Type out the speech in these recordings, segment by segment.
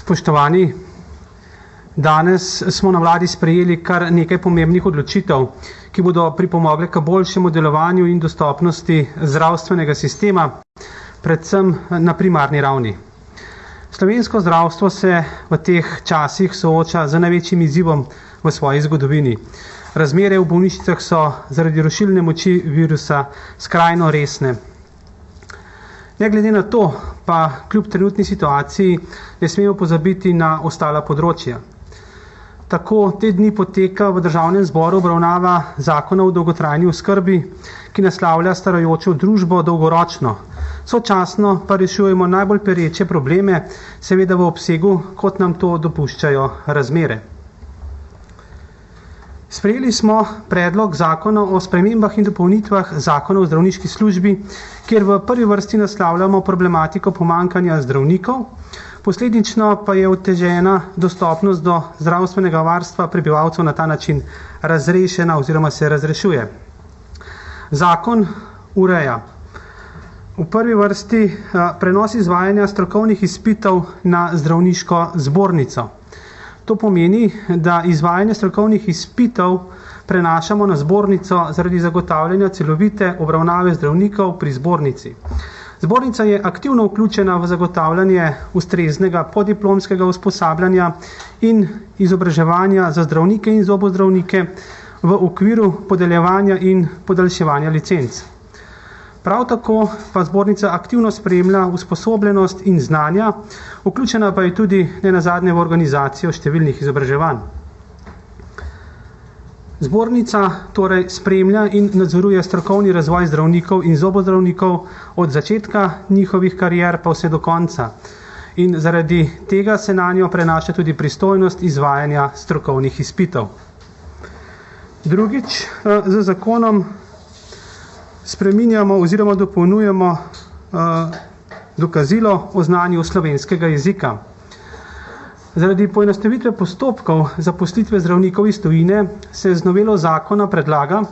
Spoštovani, danes smo na vladi sprejeli kar nekaj pomembnih odločitev, ki bodo pripomogle k boljšemu delovanju in dostopnosti zdravstvenega sistema, predvsem na primarni ravni. Slovensko zdravstvo se v teh časih sooča z največjim izzivom v svoji zgodovini. Razmere v bolnišnicah so zaradi rušilne moči virusa skrajno resne. Ne glede na to, pa kljub trenutni situaciji ne smemo pozabiti na ostala področja. Tako te dni poteka v Državnem zboru obravnava Zakona o dolgotrajni oskrbi, ki naslavlja starajočo družbo dolgoročno. Sočasno pa rešujemo najbolj pereče probleme, seveda v obsegu, kot nam to dopuščajo razmere. Sprejeli smo predlog zakona o spremembah in dopolnitvah Zakona o zdravniški službi, kjer v prvi vrsti naslavljamo problematiko pomanjkanja zdravnikov, posledično pa je otežena dostopnost do zdravstvenega varstva prebivalcev na ta način razrešena oziroma se razrešuje. Zakon ureja v prvi vrsti prenos izvajanja strokovnih izpitov na zdravniško zbornico. To pomeni, da izvajanje strokovnih izpitov prenašamo na zbornico zaradi zagotavljanja celovite obravnave zdravnikov pri zbornici. Zbornica je aktivno vključena v zagotavljanje ustreznega podiplomskega usposabljanja in izobraževanja za zdravnike in zobozdravnike v okviru podeljevanja in podaljševanja licenc. Prav tako pa zbornica aktivno spremlja usposobljenost in znanja, vključena pa je tudi nenazadnje v organizacijo številnih izobraževanj. Zbornica torej spremlja in nadzoruje strokovni razvoj zdravnikov in zobozdravnikov od začetka njihovih karier pa vse do konca. In zaradi tega se nanjo prenaša tudi pristojnost izvajanja strokovnih izpitov. Drugič, z zakonom spreminjamo oziroma dopolnjujemo dokazilo o znanju slovenskega jezika. Zaradi poenostavitve postopkov zaposlitve zdravnikov iz tujine se z novelo zakona predlaga,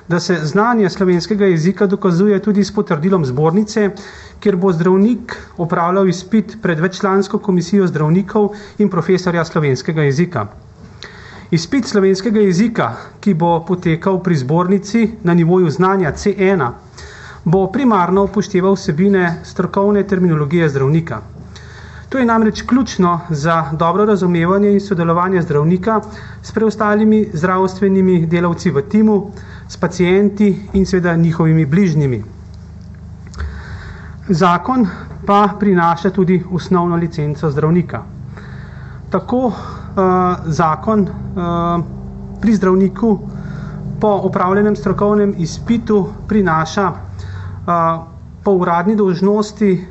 da se znanje slovenskega jezika dokazuje tudi s potrdilom zbornice, kjer bo zdravnik opravljal izpit pred veččlansko komisijo zdravnikov in profesorja slovenskega jezika. Izpit slovenskega jezika, ki bo potekal pri zbornici na nivoju znanja C1, bo primarno upošteval vsebine strokovne terminologije zdravnika. To je namreč ključno za dobro razumevanje in sodelovanje zdravnika s preostalimi zdravstvenimi delavci v timu, s pacienti in seveda njihovimi bližnjimi. Zakon pa prinaša tudi osnovno licenco zdravnika. Tako zakon pri zdravniku po opravljenem strokovnem izpitu prinaša po uradni dolžnosti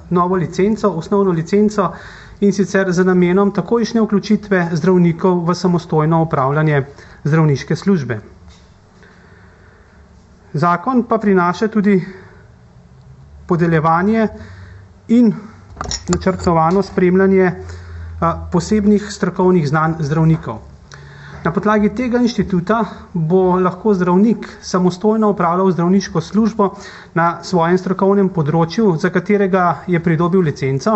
novo licenco, osnovno licenco, in sicer z namenom takojšnje vključitve zdravnikov v samostojno opravljanje zdravniške službe. Zakon pa prinaša tudi podeljevanje in načrtovano spremljanje posebnih strokovnih znanj zdravnikov. Na podlagi tega inštituta bo lahko zdravnik samostojno opravljal zdravniško službo na svojem strokovnem področju, za katerega je pridobil licenco.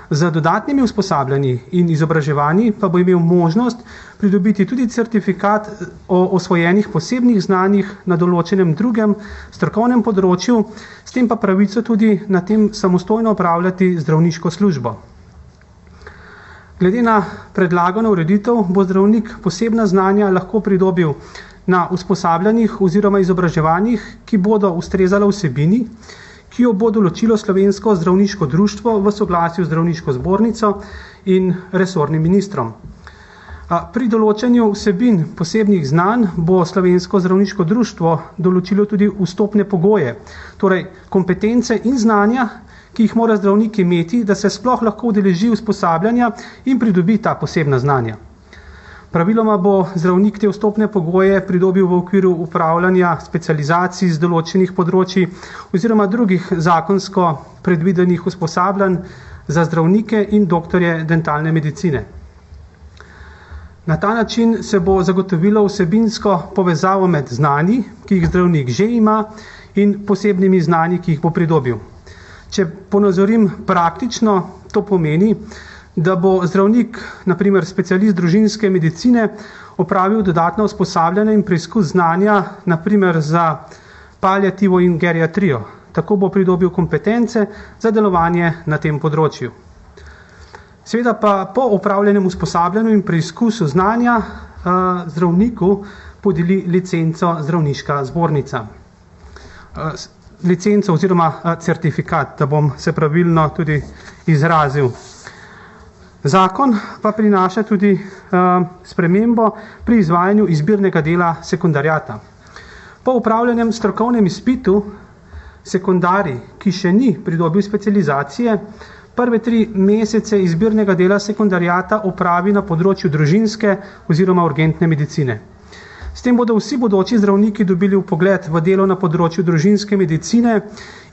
Z dodatnimi usposabljanji in izobraževanji pa bo imel možnost pridobiti tudi certifikat o osvojenih posebnih znanjih na določenem drugem strokovnem področju, s tem pa pravico tudi na tem samostojno opravljati zdravniško službo. Glede na predlagano ureditev bo zdravnik posebna znanja lahko pridobil na usposabljanjih oziroma izobraževanjih, ki bodo ustrezala vsebini, ki jo bo določilo Slovensko zdravniško društvo v soglasju z zdravniško zbornico in resornim ministrom. Pri določanju vsebin posebnih znanj bo Slovensko zdravniško društvo določilo tudi vstopne pogoje, torej kompetence in znanja, ki jih mora zdravnik imeti, da se sploh lahko udeleži usposabljanja in pridobi ta posebna znanja. Praviloma bo zdravnik te vstopne pogoje pridobil v okviru upravljanja specializacij z določenih področij oziroma drugih zakonsko predvidenih usposabljanj za zdravnike in doktorje dentalne medicine. Na ta način se bo zagotovilo vsebinsko povezavo med znanji, ki jih zdravnik že ima, in posebnimi znanji, ki jih bo pridobil. Če ponazorim praktično, to pomeni, da bo zdravnik, na primer specialist družinske medicine, opravil dodatno usposabljanje in preizkus znanja, na primer za paliativo in geriatrijo. Tako bo pridobil kompetence za delovanje na tem področju. Seveda pa po opravljenem usposabljanju in preizkusu znanja zdravniku podeli licenco zdravniška zbornica. Licenco oziroma certifikat, da bom se pravilno tudi izrazil. Zakon pa prinaša tudi spremembo pri izvajanju izbirnega dela sekundarjata. Po upravljenem strokovnem izpitu sekundarij, ki še ni pridobil specializacije, prve 3 mesece izbirnega dela sekundarjata opravi na področju družinske oziroma urgentne medicine. S tem bodo vsi bodoči zdravniki dobili vpogled v delo na področju družinske medicine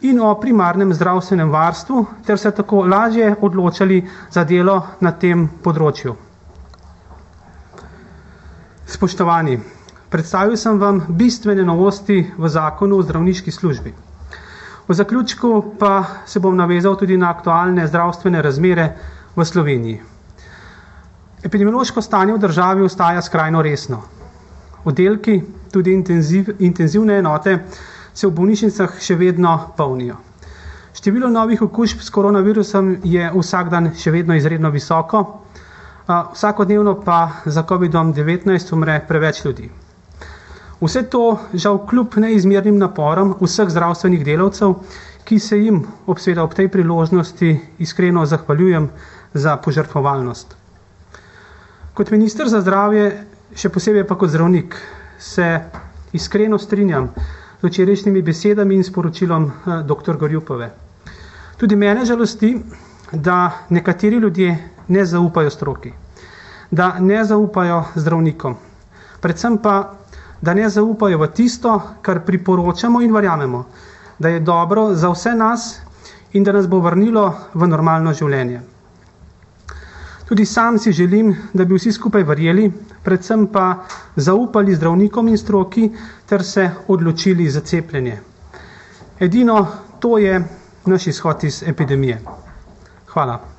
in o primarnem zdravstvenem varstvu, ter se tako lažje odločali za delo na tem področju. Spoštovani, predstavil sem vam bistvene novosti v zakonu o zdravniški službi. V zaključku pa se bom navezal tudi na aktualne zdravstvene razmere v Sloveniji. Epidemiološko stanje v državi ostaja skrajno resno. Oddelki, tudi intenzivne enote, se v bolnišnicah še vedno polnijo. Število novih okužb s koronavirusom je vsak dan še vedno izredno visoko, vsakodnevno pa za COVID-19 umre preveč ljudi. Vse to žal kljub neizmernim naporom vseh zdravstvenih delavcev, ki se jim ob tej priložnosti iskreno zahvaljujem za požrtvovalnost. Kot minister za zdravje, še posebej pa kot zdravnik, se iskreno strinjam z včerajšnjimi besedami in sporočilom dr. Gorjupove. Tudi mene žalosti, da nekateri ljudje ne zaupajo stroki, da ne zaupajo zdravnikom, predvsem pa, da ne zaupajo v tisto, kar priporočamo in verjamemo, da je dobro za vse nas in da nas bo vrnilo v normalno življenje. Tudi sam si želim, da bi vsi skupaj verjeli, predvsem pa zaupali zdravnikom in stroki ter se odločili za cepljenje. Edino to je naš izhod iz epidemije. Hvala.